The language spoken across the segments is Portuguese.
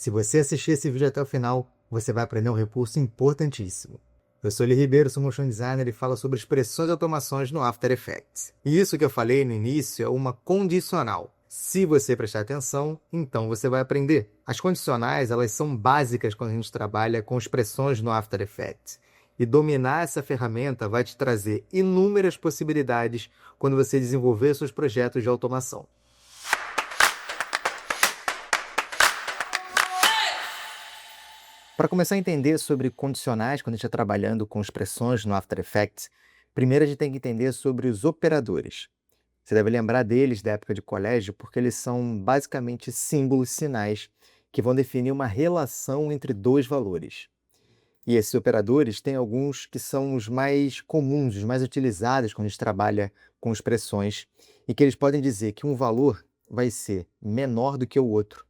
Se você assistir esse vídeo até o final, você vai aprender um recurso importantíssimo. Eu sou Eli Ribeiro, sou motion designer e falo sobre expressões e automações no After Effects. E isso que eu falei no início é uma condicional. Se você prestar atenção, então você vai aprender. As condicionais, elas são básicas quando a gente trabalha com expressões no After Effects. E dominar essa ferramenta vai te trazer inúmeras possibilidades quando você desenvolver seus projetos de automação. Para começar a entender sobre condicionais, quando a gente está trabalhando com expressões no After Effects, primeiro a gente tem que entender sobre os operadores. Você deve lembrar deles da época de colégio, porque eles são basicamente símbolos, sinais, que vão definir uma relação entre dois valores. E esses operadores têm alguns que são os mais comuns, os mais utilizados quando a gente trabalha com expressões, e que eles podem dizer que um valor vai ser menor do que o outro,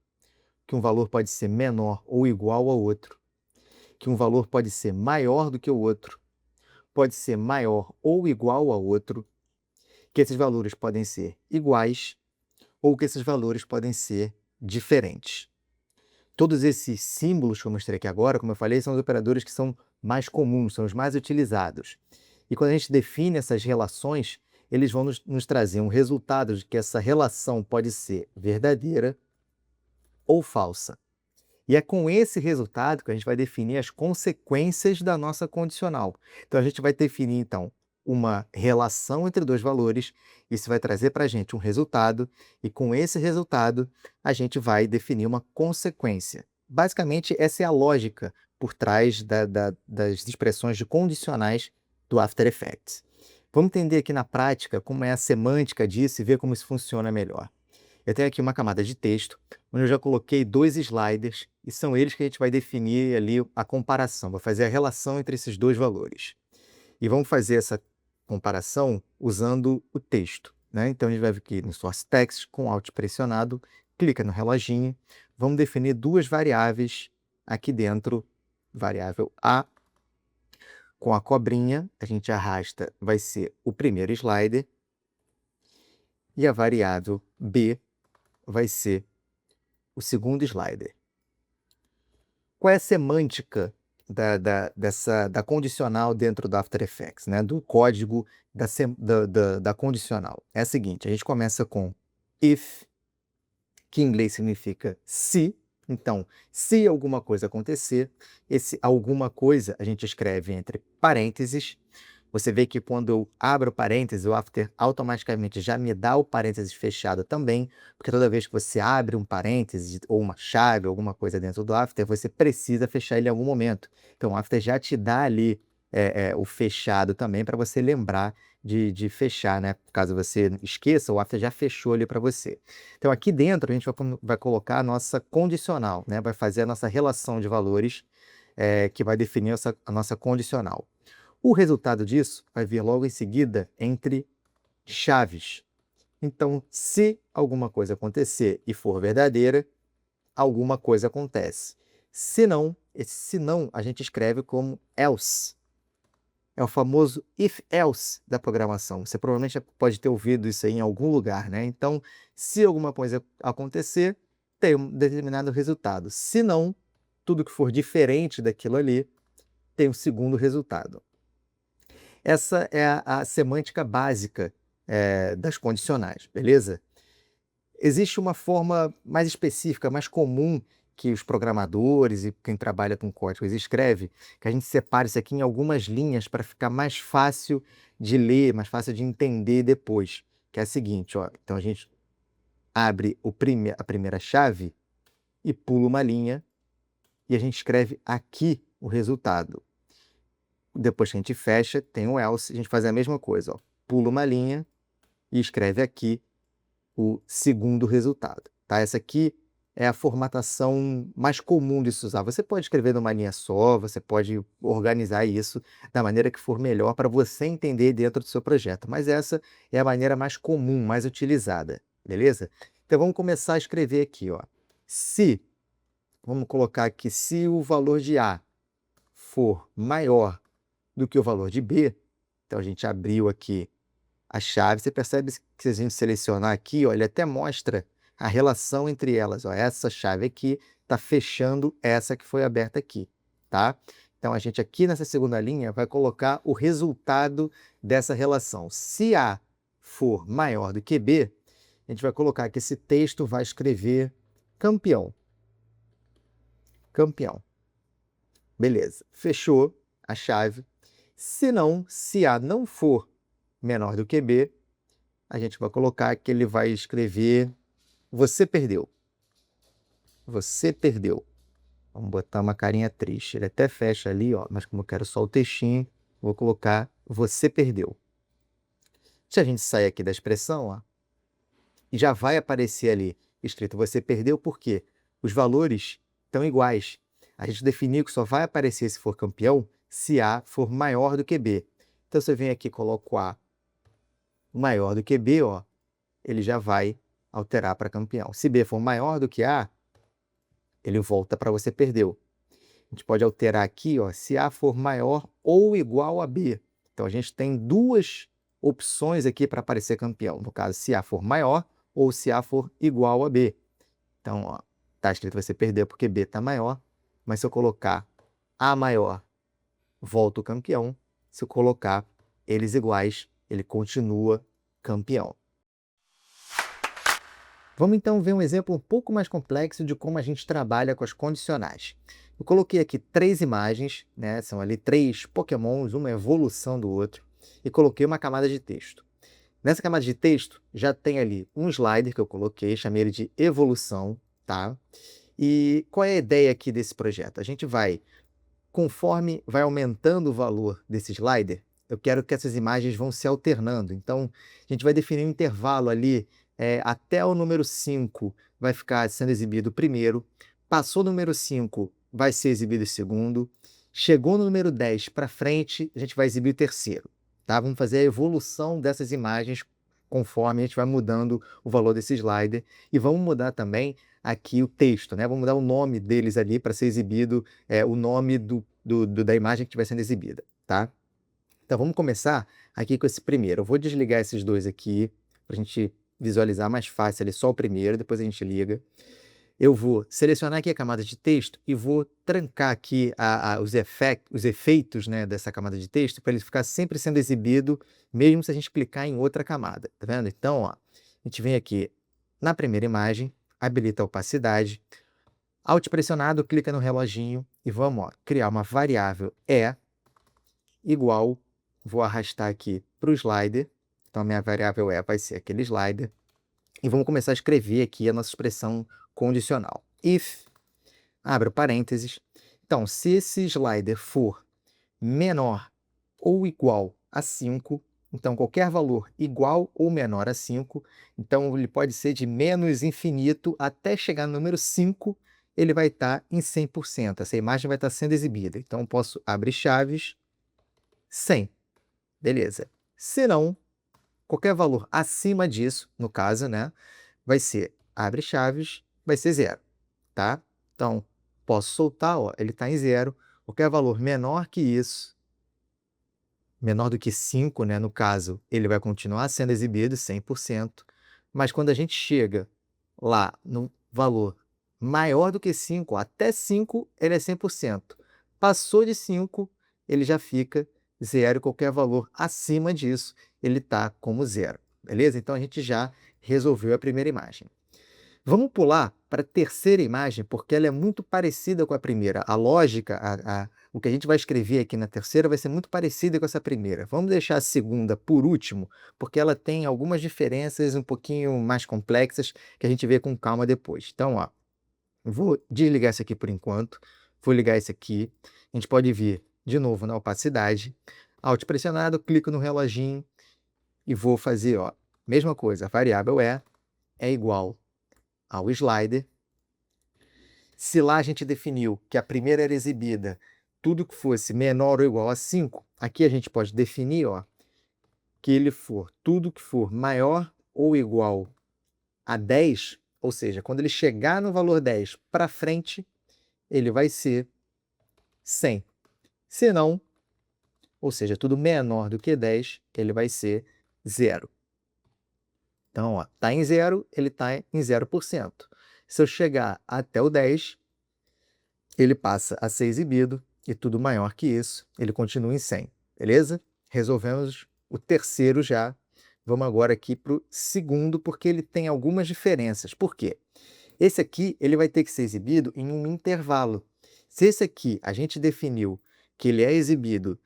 que um valor pode ser menor ou igual ao outro, que um valor pode ser maior do que o outro, pode ser maior ou igual ao outro, que esses valores podem ser iguais ou que esses valores podem ser diferentes. Todos esses símbolos que eu mostrei aqui agora, como eu falei, são os operadores que são mais comuns, são os mais utilizados. E quando a gente define essas relações, eles vão nos trazer um resultado de que essa relação pode ser verdadeira ou falsa. E é com esse resultado que a gente vai definir as consequências da nossa condicional. Então, a gente vai definir, então, uma relação entre dois valores, isso vai trazer para a gente um resultado, e com esse resultado, a gente vai definir uma consequência. Basicamente, essa é a lógica por trás das expressões de condicionais do After Effects. Vamos entender aqui na prática como é a semântica disso e ver como isso funciona melhor. Eu tenho aqui uma camada de texto, onde eu já coloquei 2 sliders, e são eles que a gente vai definir ali a comparação, vai fazer a relação entre esses dois valores. E vamos fazer essa comparação usando o texto, né? Então, a gente vai vir aqui no Source Text, com Alt pressionado, clica no reloginho, vamos definir 2 variáveis aqui dentro, variável A, com a cobrinha, a gente arrasta, vai ser o primeiro slider, e a variável B vai ser o segundo slider. Qual é a semântica da condicional dentro do After Effects, né? Do código da condicional? É a seguinte, a gente começa com if, que em inglês significa se. Então, se alguma coisa acontecer, esse alguma coisa a gente escreve entre parênteses. Você vê que quando eu abro parênteses, o After automaticamente já me dá o parênteses fechado também, porque toda vez que você abre um parênteses ou uma chave, alguma coisa dentro do After, você precisa fechar ele em algum momento. Então, o After já te dá ali o fechado também para você lembrar de fechar, né? Caso você esqueça, o After já fechou ali para você. Então, aqui dentro, a gente vai colocar a nossa condicional, né? Vai fazer a nossa relação de valores, que vai definir a nossa condicional. O resultado disso vai vir logo em seguida entre chaves. Então, se alguma coisa acontecer e for verdadeira, alguma coisa acontece. Se não, esse se não a gente escreve como else. É o famoso if-else da programação. Você provavelmente pode ter ouvido isso aí em algum lugar, né? Então, se alguma coisa acontecer, tem um determinado resultado. Se não, tudo que for diferente daquilo ali, tem um segundo resultado. Essa é a semântica básica das condicionais, beleza? Existe uma forma mais específica, mais comum, que os programadores e quem trabalha com códigos escreve, que a gente separa isso aqui em algumas linhas para ficar mais fácil de ler, mais fácil de entender depois, que é a seguinte, ó, então a gente abre a primeira chave e pula uma linha e a gente escreve aqui o resultado. Depois que a gente fecha, tem o else, a gente faz a mesma coisa, ó. Pula uma linha e escreve aqui o segundo resultado, tá? Essa aqui é a formatação mais comum de se usar. Você pode escrever numa linha só, você pode organizar isso da maneira que for melhor para você entender dentro do seu projeto, mas essa é a maneira mais comum, mais utilizada, beleza? Então vamos começar a escrever aqui, ó. Se, vamos colocar aqui, se o valor de A for maior do que o valor de B, então a gente abriu aqui a chave, você percebe que se a gente selecionar aqui, ó, ele até mostra a relação entre elas, ó, essa chave aqui está fechando essa que foi aberta aqui, tá? Então, a gente aqui nessa segunda linha vai colocar o resultado dessa relação. Se A for maior do que B, a gente vai colocar que esse texto vai escrever campeão. Campeão. Beleza. Fechou a chave. Se não, se A não for menor do que B, a gente vai colocar que ele vai escrever você perdeu. Você perdeu. Vamos botar uma carinha triste. Ele até fecha ali, ó, mas como eu quero só o textinho, vou colocar você perdeu. Se a gente sair aqui da expressão, ó, já vai aparecer ali escrito você perdeu, porque os valores estão iguais. A gente definiu que só vai aparecer se for campeão se A for maior do que B. Então, se eu venho aqui e coloco A maior do que B, ó, ele já vai alterar para campeão. Se B for maior do que A, ele volta para você perdeu. A gente pode alterar aqui, ó, se A for maior ou igual a B. Então, a gente tem duas opções aqui para aparecer campeão. No caso, se A for maior ou se A for igual a B. Então, está escrito você perdeu porque B está maior. Mas se eu colocar A maior, volta o campeão. Se eu colocar eles iguais, ele continua campeão. Vamos então ver um exemplo um pouco mais complexo de como a gente trabalha com as condicionais. Eu coloquei aqui 3 imagens, né? São ali 3 pokémons, uma evolução do outro, e coloquei uma camada de texto. Nessa camada de texto já tem ali um slider que eu coloquei, chamei ele de evolução, tá? E qual é a ideia aqui desse projeto? A gente vai, conforme vai aumentando o valor desse slider, eu quero que essas imagens vão se alternando. Então, a gente vai definir um intervalo ali, até o número 5 vai ficar sendo exibido o primeiro, passou o número 5, vai ser exibido o segundo, chegou no número 10 para frente, a gente vai exibir o terceiro. Tá? Vamos fazer a evolução dessas imagens conforme a gente vai mudando o valor desse slider. E vamos mudar também aqui o texto, né? Vamos mudar o nome deles ali para ser exibido o nome da imagem que estiver sendo exibida, tá? Então, vamos começar aqui com esse primeiro. Eu vou desligar esses dois aqui, para a gente visualizar mais fácil ali só o primeiro, depois a gente liga. Eu vou selecionar aqui a camada de texto e vou trancar aqui os efeitos, né, dessa camada de texto para ele ficar sempre sendo exibido, mesmo se a gente clicar em outra camada, tá vendo? Então, ó, a gente vem aqui na primeira imagem, habilita a opacidade, Alt pressionado, clica no reloginho e vamos, ó, criar uma variável E igual, vou arrastar aqui para o slider, então a minha variável E vai ser aquele slider, e vamos começar a escrever aqui a nossa expressão condicional. If, abre parênteses, então se esse slider for menor ou igual a 5, então qualquer valor igual ou menor a 5, então ele pode ser de menos infinito até chegar no número 5, ele vai estar em 100%, essa imagem vai estar sendo exibida. Então eu posso abrir chaves, 100, beleza. Se não, qualquer valor acima disso, no caso, né, vai ser, abre chaves, vai ser 0, tá? Então, posso soltar, ó, ele está em 0, qualquer valor menor que isso, menor do que 5, né, no caso, ele vai continuar sendo exibido 100%, mas quando a gente chega lá no valor maior do que 5, até 5, ele é 100%. Passou de 5, ele já fica 0, qualquer valor acima disso, ele está como 0, beleza? Então, a gente já resolveu a primeira imagem. Vamos pular para a terceira imagem, porque ela é muito parecida com a primeira. A lógica, o que a gente vai escrever aqui na terceira vai ser muito parecida com essa primeira. Vamos deixar a segunda por último, porque ela tem algumas diferenças um pouquinho mais complexas que a gente vê com calma depois. Então, ó, vou desligar isso aqui por enquanto, vou ligar esse aqui. A gente pode vir de novo na opacidade, Alt pressionado, clico no reloginho e vou fazer, ó, mesma coisa, a variável é igual ao slider. Se lá a gente definiu que a primeira era exibida tudo que fosse menor ou igual a 5, aqui a gente pode definir, ó, que ele for tudo que for maior ou igual a 10, ou seja, quando ele chegar no valor 10 para frente, ele vai ser 100. Se não, ou seja, tudo menor do que 10, ele vai ser 0. Então, está em 0, ele está em 0%. Se eu chegar até o 10, ele passa a ser exibido e tudo maior que isso, ele continua em 100, beleza? Resolvemos o terceiro já. Vamos agora aqui para o segundo, porque ele tem algumas diferenças. Por quê? Esse aqui ele vai ter que ser exibido em um intervalo. Se esse aqui a gente definiu que ele é exibido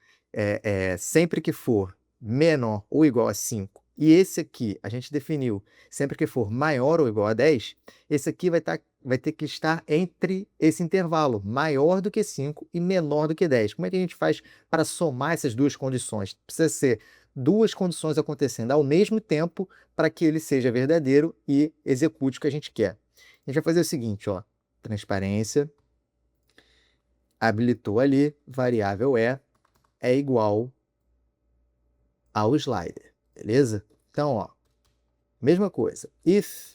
sempre que for menor ou igual a 5, e esse aqui a gente definiu sempre que for maior ou igual a 10, esse aqui vai ter que estar entre esse intervalo, maior do que 5 e menor do que 10. Como é que a gente faz para somar essas duas condições? Precisa ser duas condições acontecendo ao mesmo tempo para que ele seja verdadeiro e execute o que a gente quer. A gente vai fazer o seguinte, ó, transparência, habilitou ali, variável é igual ao slider, beleza? Então, ó, mesma coisa, if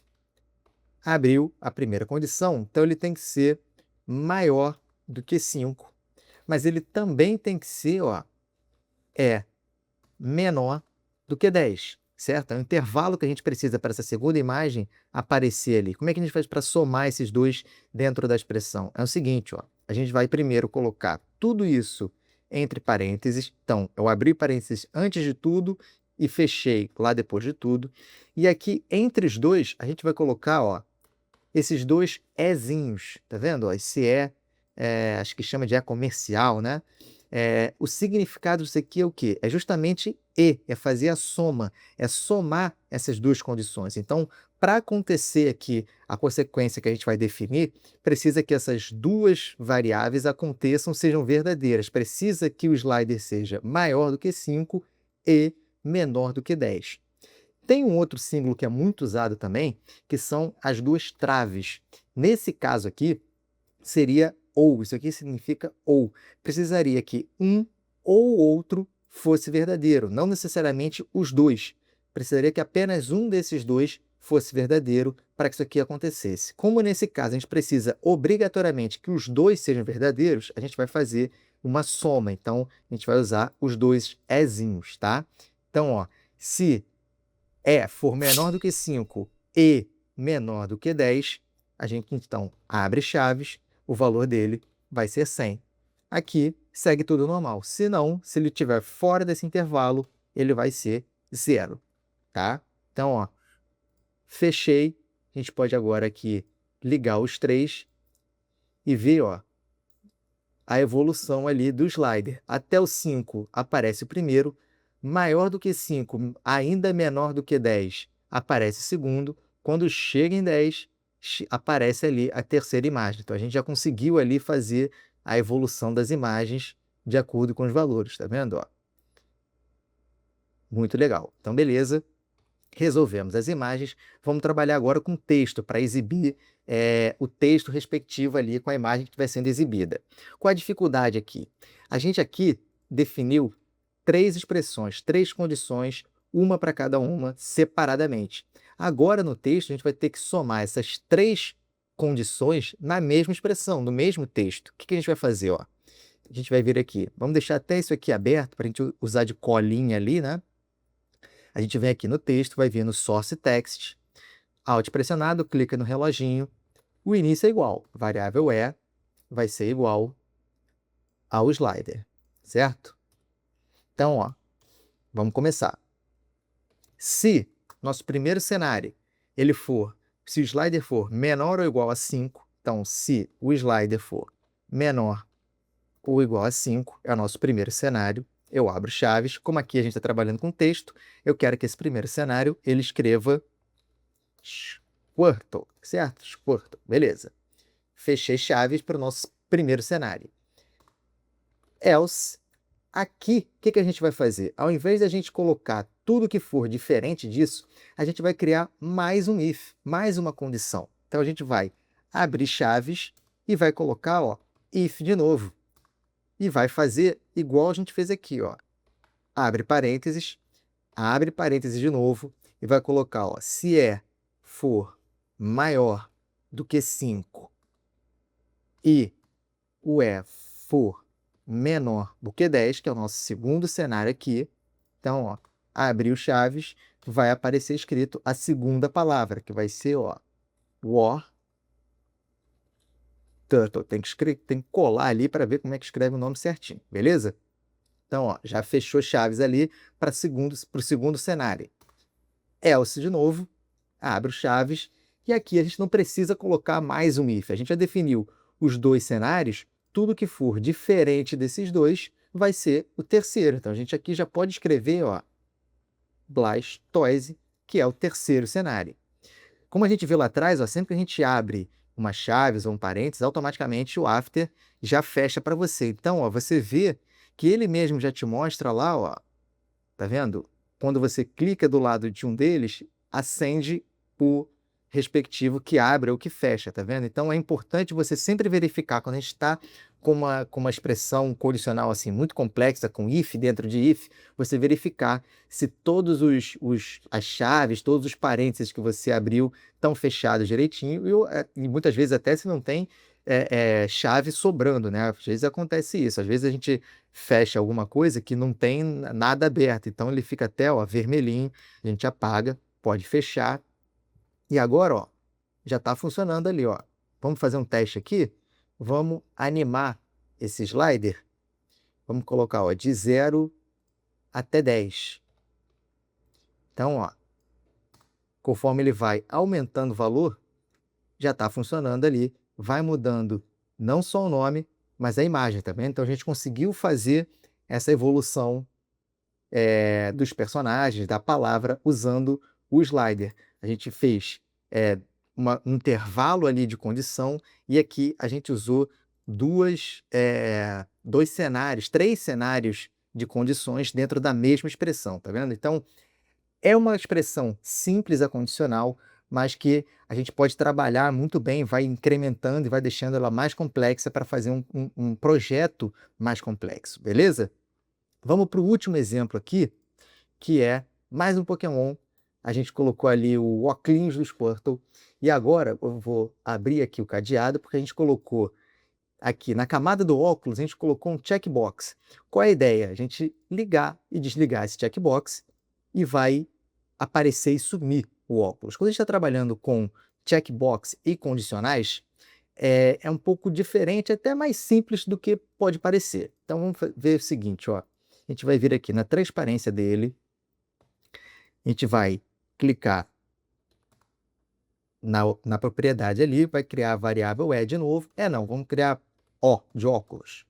abriu a primeira condição, então ele tem que ser maior do que 5, mas ele também tem que ser, ó, menor do que 10, certo? É o intervalo que a gente precisa para essa segunda imagem aparecer ali. Como é que a gente faz para somar esses dois dentro da expressão? É o seguinte, ó, a gente vai primeiro colocar tudo isso entre parênteses. Então, eu abri parênteses antes de tudo e fechei lá depois de tudo. E aqui, entre os dois, a gente vai colocar, ó, esses dois ezinhos, tá vendo? Ó, esse acho que chama de comercial, né? O significado disso aqui é o quê? É justamente é fazer a soma, é somar essas duas condições. Então, para acontecer aqui a consequência que a gente vai definir, precisa que essas duas variáveis aconteçam, sejam verdadeiras. Precisa que o slider seja maior do que 5 e menor do que 10. Tem um outro símbolo que é muito usado também, que são as duas traves. Nesse caso aqui, seria ou. Isso aqui significa ou. Precisaria que um ou outro fosse verdadeiro, não necessariamente os dois. Precisaria que apenas um desses dois fosse verdadeiro para que isso aqui acontecesse. Como nesse caso a gente precisa obrigatoriamente que os dois sejam verdadeiros, a gente vai fazer uma soma. Então, a gente vai usar os dois ezinhos, tá? Então, ó, se for menor do que 5 e menor do que 10, a gente então abre chaves, o valor dele vai ser 100. Aqui segue tudo normal. Se não, se ele estiver fora desse intervalo, ele vai ser 0, tá? Então, ó, fechei. A gente pode agora aqui ligar os três e ver, ó, a evolução ali do slider. Até o 5 aparece o primeiro, maior do que 5, ainda menor do que 10, aparece o segundo. Quando chega em 10, aparece ali a terceira imagem. Então, a gente já conseguiu ali fazer a evolução das imagens de acordo com os valores, tá vendo? Ó, muito legal. Então, beleza. Resolvemos as imagens. Vamos trabalhar agora com texto para exibir o texto respectivo ali com a imagem que estiver sendo exibida. Qual a dificuldade aqui? A gente aqui definiu 3 expressões, 3 condições, uma para cada uma, separadamente. Agora, no texto, a gente vai ter que somar essas 3 condições na mesma expressão, no mesmo texto. O que a gente vai fazer? Ó? A gente vai vir aqui. Vamos deixar até isso aqui aberto para a gente usar de colinha ali, né? A gente vem aqui no texto, vai vir no Source Text, Alt pressionado, clica no reloginho, o início é igual, variável vai ser igual ao slider, certo? Então, ó, vamos começar. Se nosso primeiro cenário, se o slider for menor ou igual a 5, então se o slider for menor ou igual a 5, é o nosso primeiro cenário, eu abro chaves. Como aqui a gente está trabalhando com texto, eu quero que esse primeiro cenário ele escreva Squirtle, certo? Squirtle, beleza. Fechei chaves para o nosso primeiro cenário. Else, aqui, o que a gente vai fazer? Ao invés de a gente colocar tudo que for diferente disso, a gente vai criar mais um if, mais uma condição. Então, a gente vai abrir chaves e vai colocar, ó, if de novo. E vai fazer igual a gente fez aqui, ó. Abre parênteses de novo e vai colocar, ó, se for maior do que 5 e o for menor do que 10, que é o nosso segundo cenário aqui. Então, ó, abriu chaves, vai aparecer escrito a segunda palavra, que vai ser, ó, war, turtle. Tem que colar ali para ver como é que escreve o nome certinho, beleza? Então, ó, já fechou chaves ali para o segundo cenário. Else de novo, abre o chaves, e aqui a gente não precisa colocar mais um if. A gente já definiu os dois cenários, tudo que for diferente desses dois vai ser o terceiro. Então, a gente aqui já pode escrever, ó, Blastoise, que é o terceiro cenário. Como a gente viu lá atrás, ó, sempre que a gente abre uma chaves ou um parênteses, automaticamente o after já fecha para você. Então, ó, você vê que ele mesmo já te mostra lá, ó, tá vendo? Quando você clica do lado de um deles, acende o respectivo que abre ou que fecha, tá vendo? Então é importante você sempre verificar quando a gente está com uma expressão condicional assim muito complexa, com if dentro de if, você verificar se todos as chaves, todos os parênteses que você abriu estão fechados direitinho e muitas vezes até se não tem chave sobrando, né? Às vezes acontece isso, às vezes a gente fecha alguma coisa que não tem nada aberto, então ele fica até, ó, vermelhinho, a gente apaga, pode fechar. E agora, ó, já está funcionando ali, ó. Vamos fazer um teste aqui? Vamos animar esse slider. Vamos colocar, ó, de 0 até 10. Então, ó, conforme ele vai aumentando o valor, já está funcionando ali, vai mudando não só o nome, mas a imagem, tá vendo? Então a gente conseguiu fazer essa evolução dos personagens, da palavra, usando o slider. A gente fez um intervalo ali de condição e aqui a gente usou dois cenários, três cenários de condições dentro da mesma expressão, tá vendo? Então, é uma expressão simples a condicional, mas que a gente pode trabalhar muito bem, vai incrementando e vai deixando ela mais complexa para fazer um projeto mais complexo, beleza? Vamos para o último exemplo aqui, que é mais um Pokémon. A gente colocou ali o óculos do Squirtle. E agora eu vou abrir aqui o cadeado, porque a gente colocou aqui na camada do óculos, a gente colocou um checkbox. Qual é a ideia? A gente ligar e desligar esse checkbox e vai aparecer e sumir o óculos. Quando a gente está trabalhando com checkbox e condicionais, é um pouco diferente, até mais simples do que pode parecer. Então vamos ver o seguinte, ó. A gente vai vir aqui na transparência dele, a gente vai clicar na propriedade ali, vai criar a variável E de novo. Não, vamos criar O de óculos.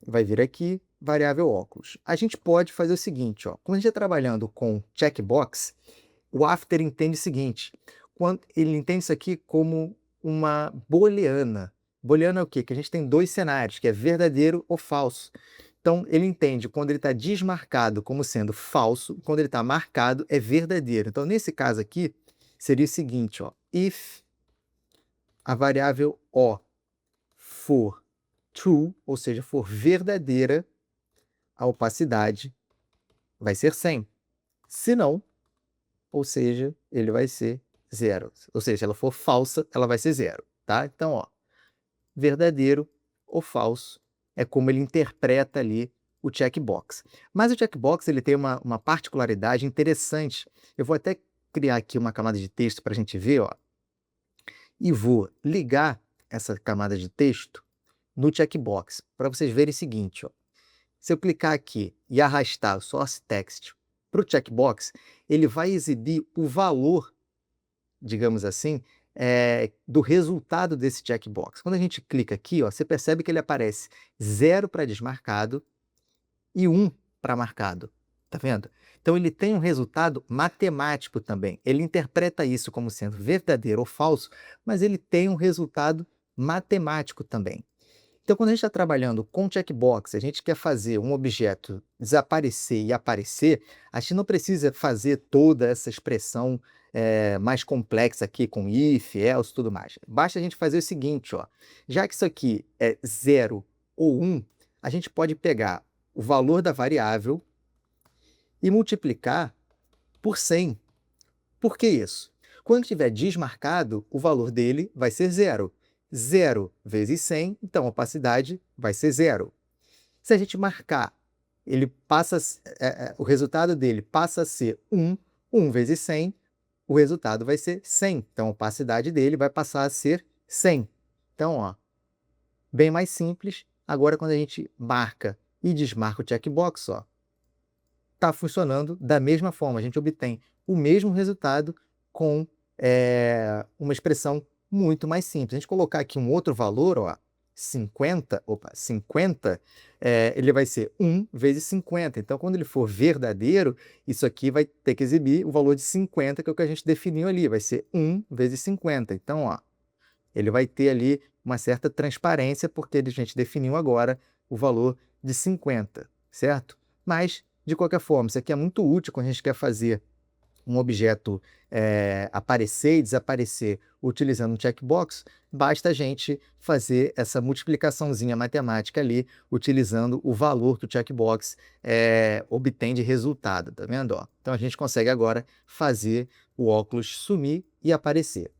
Vai vir aqui, variável óculos. A gente pode fazer o seguinte, ó, quando a gente está trabalhando com checkbox, o after entende o seguinte, ele entende isso aqui como uma booleana. Booleana é o quê? Que a gente tem dois cenários, que é verdadeiro ou falso. Então, ele entende quando ele está desmarcado como sendo falso, quando ele está marcado é verdadeiro. Então, nesse caso aqui, seria o seguinte, ó, if a variável O for true, ou seja, for verdadeira, a opacidade vai ser 100. Se não, ou seja, ele vai ser 0. Ou seja, se ela for falsa, ela vai ser 0, tá? Então, ó, verdadeiro ou falso é como ele interpreta ali o checkbox. Mas o checkbox ele tem uma particularidade interessante. Eu vou até criar aqui uma camada de texto para a gente ver, ó, e vou ligar essa camada de texto no checkbox, para vocês verem o seguinte, ó. Se eu clicar aqui e arrastar o source text para o checkbox, ele vai exibir o valor, digamos assim, do resultado desse checkbox. Quando a gente clica aqui, ó, você percebe que ele aparece 0 para desmarcado e 1 para marcado. Tá vendo? Então ele tem um resultado matemático também. Ele interpreta isso como sendo verdadeiro ou falso, mas ele tem um resultado matemático também. Então, quando a gente está trabalhando com checkbox, a gente quer fazer um objeto desaparecer e aparecer, a gente não precisa fazer toda essa expressão mais complexa aqui com if, else e tudo mais. Basta a gente fazer o seguinte, ó, já que isso aqui é 0 ou 1, a gente pode pegar o valor da variável e multiplicar por 100. Por que isso? Quando estiver desmarcado, o valor dele vai ser 0. 0 vezes 100, então a opacidade vai ser 0. Se a gente marcar, o resultado dele passa a ser 1, 1 vezes 100, o resultado vai ser 100. Então a opacidade dele vai passar a ser 100. Então, ó, bem mais simples. Agora, quando a gente marca e desmarca o checkbox, ó, está funcionando da mesma forma. A gente obtém o mesmo resultado com uma expressão muito mais simples. A gente colocar aqui um outro valor, ó, 50, ele vai ser 1 vezes 50. Então, quando ele for verdadeiro, isso aqui vai ter que exibir o valor de 50, que é o que a gente definiu ali, vai ser 1 vezes 50. Então, ó, ele vai ter ali uma certa transparência, porque a gente definiu agora o valor de 50, certo? Mas, de qualquer forma, isso aqui é muito útil quando a gente quer fazer um objeto aparecer e desaparecer utilizando um checkbox. Basta a gente fazer essa multiplicaçãozinha matemática ali, utilizando o valor que o checkbox obtém de resultado, tá vendo? Ó? Então a gente consegue agora fazer o óculos sumir e aparecer.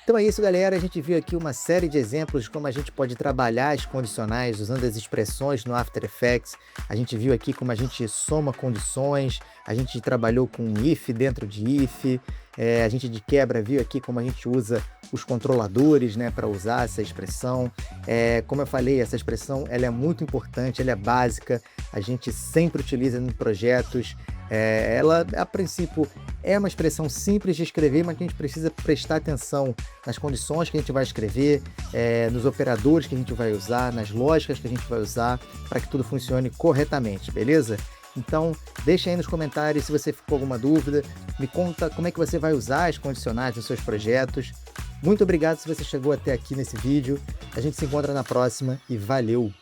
Então é isso, galera. A gente viu aqui uma série de exemplos de como a gente pode trabalhar as condicionais usando as expressões no After Effects. A gente viu aqui como a gente soma condições, a gente trabalhou com if dentro de if, a gente de quebra viu aqui como a gente usa os controladores, né, para usar essa expressão. Como eu falei, essa expressão ela é muito importante, ela é básica, a gente sempre utiliza em projetos. Ela, a princípio, é uma expressão simples de escrever, mas que a gente precisa prestar atenção nas condições que a gente vai escrever, nos operadores que a gente vai usar, nas lógicas que a gente vai usar, para que tudo funcione corretamente, beleza? Então, deixa aí nos comentários se você ficou com alguma dúvida, me conta como é que você vai usar as condicionais nos seus projetos. Muito obrigado se você chegou até aqui nesse vídeo, a gente se encontra na próxima e valeu!